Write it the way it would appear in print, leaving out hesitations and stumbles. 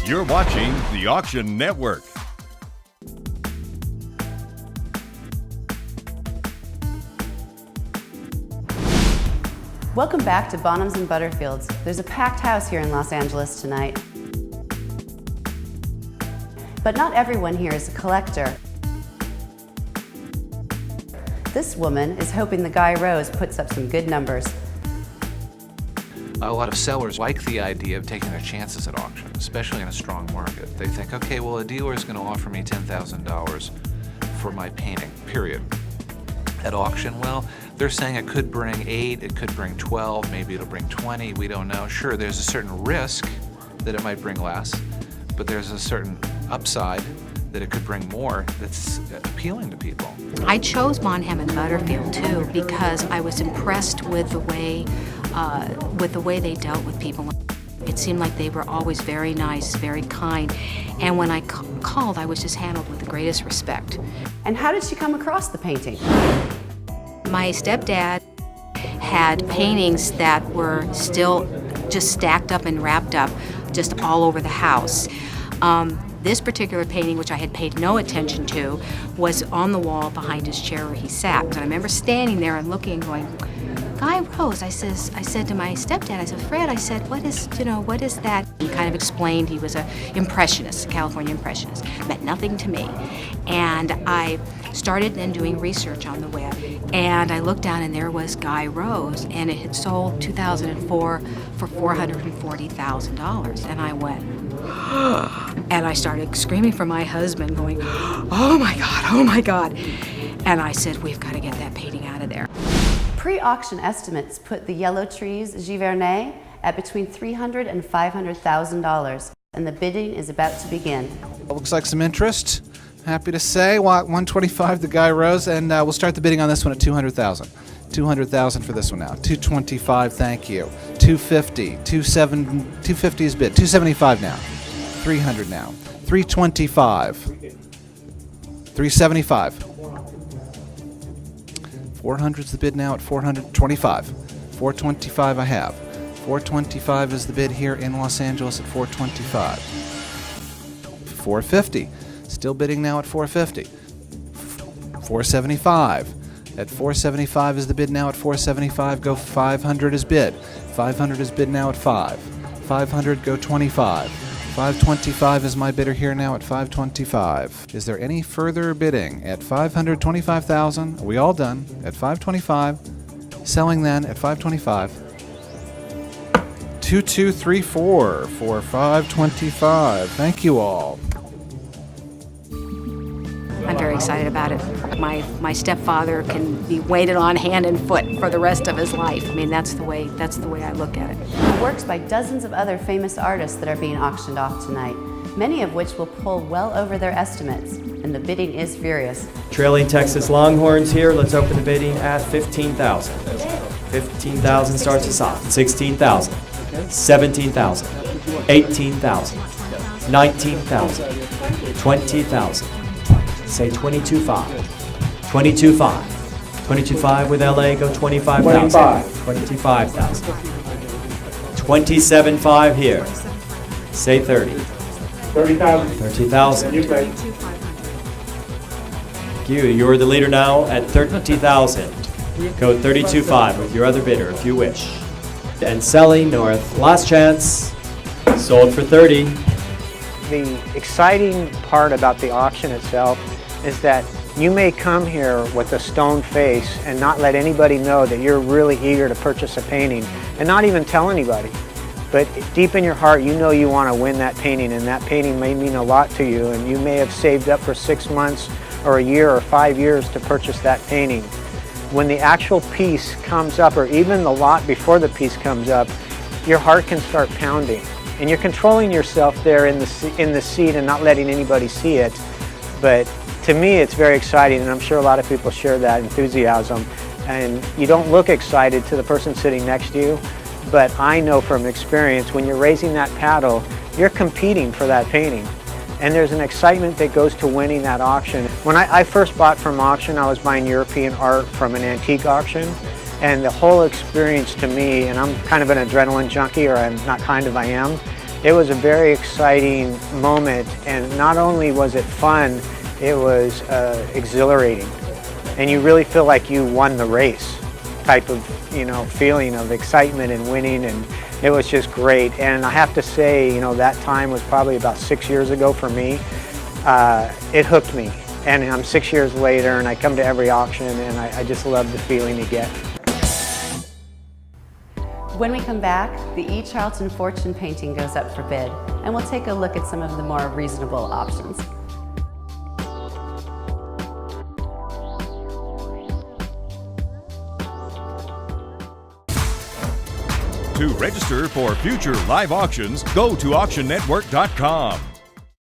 You're watching the Auction Network. Welcome back to Bonhams Butterfields. There's a packed house here in Los Angeles tonight. But not everyone here is a collector. This woman is hoping the Guy Rose puts up some good numbers. A lot of sellers like the idea of taking their chances at auction, especially in a strong market. They think, okay, well, a dealer is going to offer me $10,000 for my painting, period. At auction, well, they're saying it could bring 8, it could bring 12, maybe it'll bring 20, we don't know. Sure, there's a certain risk that it might bring less, but there's a certain upside that it could bring more that's appealing to people. I chose Bonhams Butterfield too because I was impressed with the way they dealt with people. It seemed like they were always very nice, very kind, and when I called, I was just handled with the greatest respect. And how did she come across the painting? My stepdad had paintings that were still just stacked up and wrapped up just all over the house. This particular painting, which I had paid no attention to, was on the wall behind his chair where he sat. And I remember standing there and looking and going, Guy Rose, I said to my stepdad, I said, Fred, I said, what is that? He kind of explained he was an Impressionist, a California Impressionist. Meant nothing to me. And I started then doing research on the web. And I looked down and there was Guy Rose, and it had sold 2004 for $440,000. And I went, and I started screaming for my husband, going, oh my God, oh my God. And I said, we've got to get that painting out of there. Pre-auction estimates put the Yellow Trees Giverny at between $300,000 and $500,000, and the bidding is about to begin. Looks like some interest. Happy to say, 125 the Guy Rose, and we'll start the bidding on this one at $200,000. $200,000 for this one now. $225, thank you. $250, $250 is bid. $275 now. $300 now. $325. $375. $400 is the bid now at $425. $425 I have. $425 is the bid here in Los Angeles at $425. $450. Still bidding now at $450. $475. At $475 is the bid now at $475. Go $500 is bid. $500 is bid now at $5. $500 go $25. $525 is my bidder here now at $525. Is there any further bidding at $525,000? Are we all done at $525? Selling then at $525. 2234 for $525. Thank you all. I'm very excited about it. My stepfather can be waited on hand and foot for the rest of his life. I mean, that's the way I look at it. Works by dozens of other famous artists that are being auctioned off tonight, many of which will pull well over their estimates, and the bidding is furious. Trailing Texas Longhorns here. Let's open the bidding at $15,000. $15,000 starts us off. $16,000. $17,000. $18,000. $19,000. $20,000. Say 22.5. 22.5. 22.5 with LA, go 25,000. 25,000. 27.5 here. Say 30. 30,000. 30,000. Thank you. You're the leader now at 30,000. Go 32.5 with your other bidder if you wish. And selling north. Last chance. Sold for 30. The exciting part about the auction itself is that you may come here with a stone face and not let anybody know that you're really eager to purchase a painting and not even tell anybody. But deep in your heart, you know you want to win that painting, and that painting may mean a lot to you, and you may have saved up for 6 months or a year or 5 years to purchase that painting. When the actual piece comes up, or even the lot before the piece comes up, your heart can start pounding. And you're controlling yourself there in the seat and not letting anybody see it. But to me, it's very exciting, and I'm sure a lot of people share that enthusiasm. And you don't look excited to the person sitting next to you, but I know from experience, when you're raising that paddle, you're competing for that painting. And there's an excitement that goes to winning that auction. When I first bought from auction, I was buying European art from an antique auction. And the whole experience to me, and I'm kind of an adrenaline junkie, or I'm not kind of, I am, It was a very exciting moment, and not only was it fun, it was exhilarating. And you really feel like you won the race type of, feeling of excitement and winning, and it was just great. And I have to say, that time was probably about 6 years ago for me. It hooked me. And I'm 6 years later, and I come to every auction, and I just love the feeling you get. When we come back, the E. Charlton Fortune painting goes up for bid, and we'll take a look at some of the more reasonable options. To register for future live auctions, go to auctionnetwork.com.